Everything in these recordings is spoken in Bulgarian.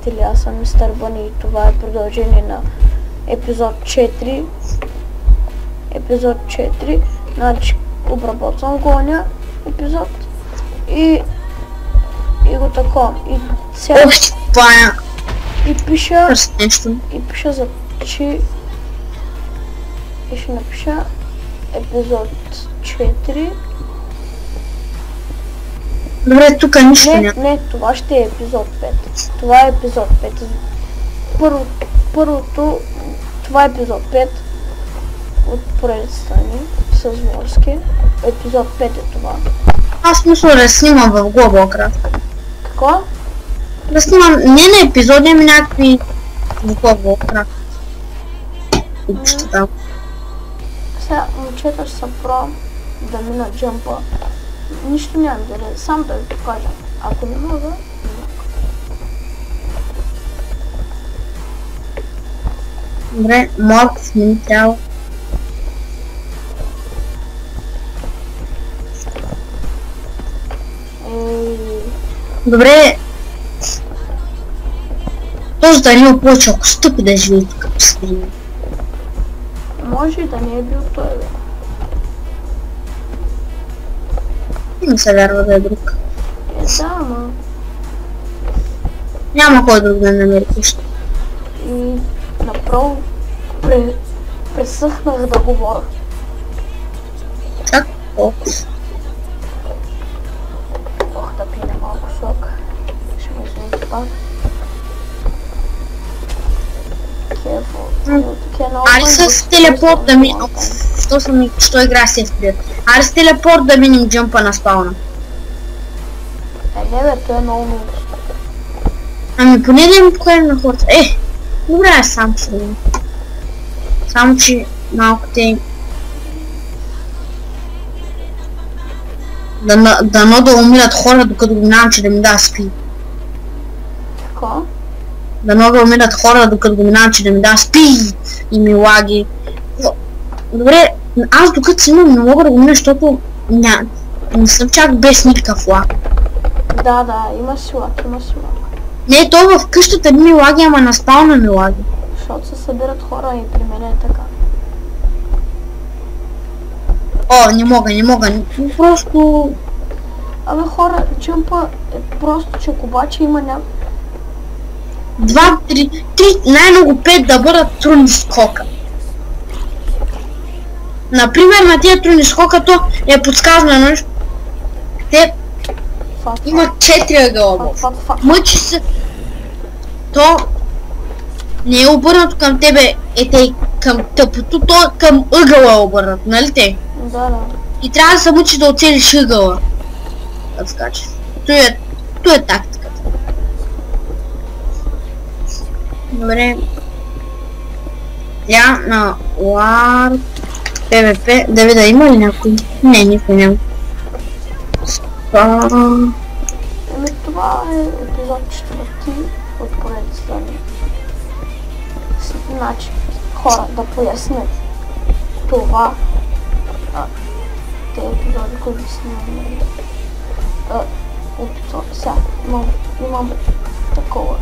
приятели, аз съм Мистер Бъни и това е продължение на епизод 4. Епизод 4, значи обработвам гоня епизод и го такова. И сега и пиша за че и ще напиша епизод 4. Добре, тук нищо няма. Не, това ще е епизод 5. Това е епизод 5. Първото, това е епизод 5 от поредицата ни с Ворски. Епизод 5 е това. Аз мисля да снимам в Global-Craft. Какво? Да снимам не на епизоди, ами някакви в Global-Craft. Сега момчета ще са про да мина джампа. Нищо нямам да сам да ви покажа. Ако не мога, не мога. Добре, морков ми трябва. Добре. Този Данил повече, ако стъпи да живее тук посредни. Може и да не е бил той, бе. Не се вярва да е друг. Да, ама. Няма кой друг да намери къща. И направо пресъхнах да говоря. Чак толкова. Ох, да пине малко сок. Ще ме извините пак. Ари с телепорт да минем. Що игра се спрят? Ари с телепорт да минем джампа на спауна. Не бе, той е много много. Ами поне да им покажем на хората. Добре, аз сам ще видим. Само че малко те... Дано да умират хора, докато го минавам, че да ми да спи. Какво? Дано да умират хора, докато го минавам, че да ми да спи и ми лаги. Добре, аз докато си имам не мога да го мина, защото не съм чак без никакъв лаг. Да, има си лаг, има си лаг. Не, то в къщата ми лаги, ама на спауна ми лаги. Защото се събират хора и при мен е така. Не мога. Просто... Абе хора, джампа е просто, че обаче има 2, 3, най-много 5 да бъдат трудни скока. Например, на тия трудни скока то е подсказано нещо. Те имат 4 ъгъла. Мъчи се. То не е обърнато към тебе, към тъпото, то към ъгъла е обърнато, нали те? Да. И трябва да се мъчи да оцелиш ъгъла. Да скача. То е тактиката. Добре. Я на War PvP. Да видя има ли някой? Не, никой няма. Това е епизод 4 от поредицата ни. Значи, хора, да пояснят това. Те епизоди, които снимаме. Сега, имам такова.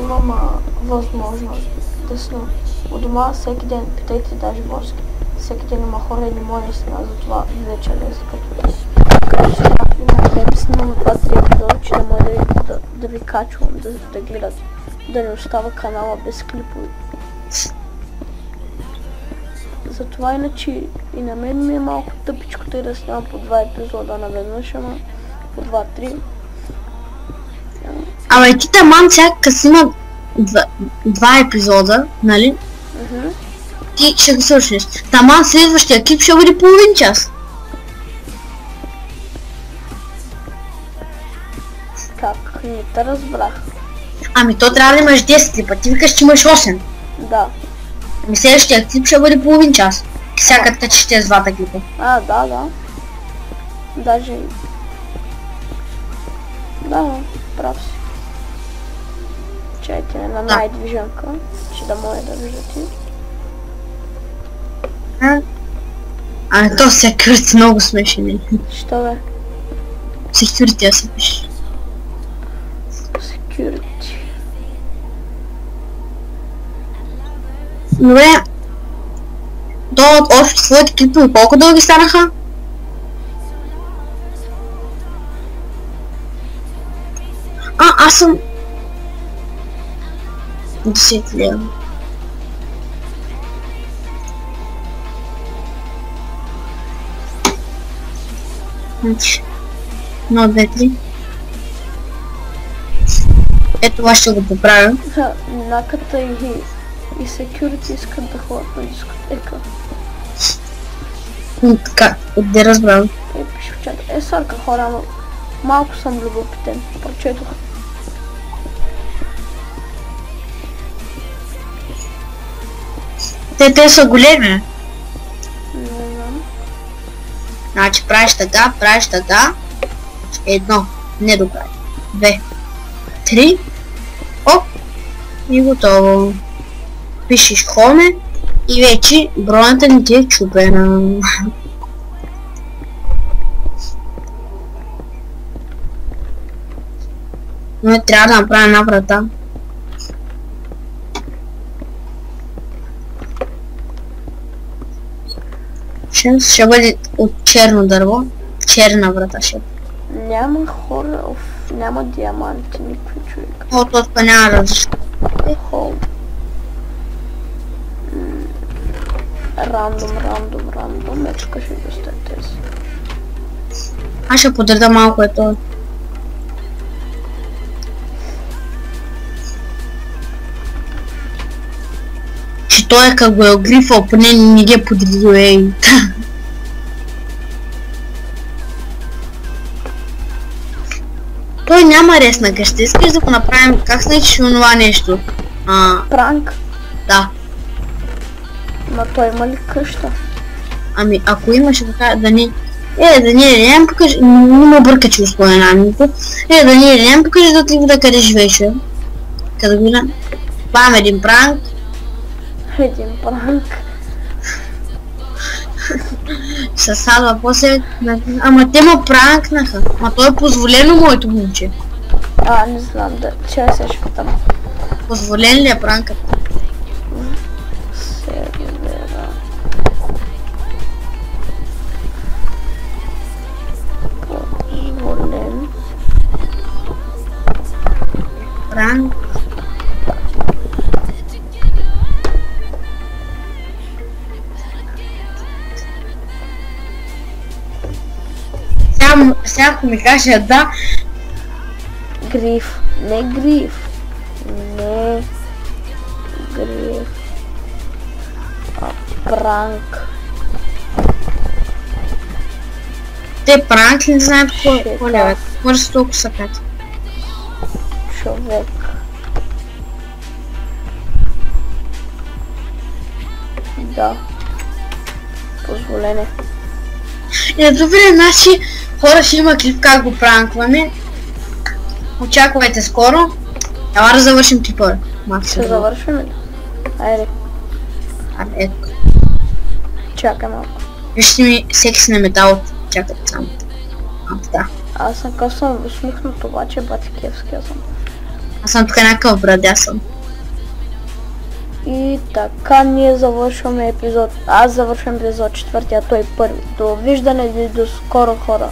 Имам възможност да снимам у дома всеки ден, питайте даже Ворски. Всеки ден има хора и не може да снимам, затова вечер е като сега имам време, снимам 2-3 епизода, че да може да ви качвам, да гледат, да не остава канала без клипове. Затова иначе и на мен ми е малко тъпичко тъй да снимам по 2 епизода наведнъж, ама по 2-3. Абе ти таман сега снима 2 епизода, нали? Ти ще го свършиш. Таман следващия екип ще бъде половин час. Как? Не те разбрах. Ами то трябва да имаш 10 клипа, ти викаш, че имаш 8. Да. Ами следващия клип ще бъде половин час. Всяка качиш тези 2 клипа. Да. Даже... Да, прав си. Чайте на най-движенка, че да може да виждате. То секюрити много смешен. Що бе? Секюрити я се пише. Security. Добре. От общо твоите клипове колко дълги станаха? Аз съм... 10 лева. Значи... 1, 2, 3. Ето това ще го поправя. Наката и security искат да ходят на дискотека. Така, отде разбрам. Пише в чата. Сорка хора, но малко съм любопитен. Прочетох. Те са големи. Не знам. Значи правиш така. 1, не до край. 2, 3. Оп! И готово. Пишеш хоме и вече бронята не ти е чупена. Но трябва да направя една врата. Ще бъде от черно дърво. Черна врата ще. Няма хора, няма диаманти, никой човек. От няма различно. Холм. Рандом. Тук ще доста тези. Аз ще подреда малко ето. Че той е как го е огрифал, поне не ги е подредил, ей. Той няма рез на къща, искаш да го направим, как се наричаш онова нещо? Пранк? Да. Ма той има ли къща? Ами, ако имаше така, да не... да не покажи, не ме бърка, че споменамето. Да не покажи да ти видя къде живееш. Къде го видя? Бам, един пранк. Се садва после... Ама те ме пранкнаха. Ама то е позволено моето момче. Не знам, че се шпитам. Позволен ли е пранкът? Сервера. Позволен. Пранк. Сега ако ми каже да... Гриф. Не гриф. Пранк. Те пранк не знаят какво леве. Може с толкова сакат. Човек. Да. Позволене. Добре, наши хора ще има клип как го пранкваме. Очаквайте скоро. Ела да завършим клипа. Ще завършим ли? Айде. Ето. Чакай малко. Вижте ми секси на метал. Чакайте само. Да. Аз съм късно усмихнат, обаче бати кевски съм. Аз съм тук някакъв брадя съм. И така ние завършваме епизод. Аз завършвам епизод 4, а той първи. Довиждане и до скоро, хора.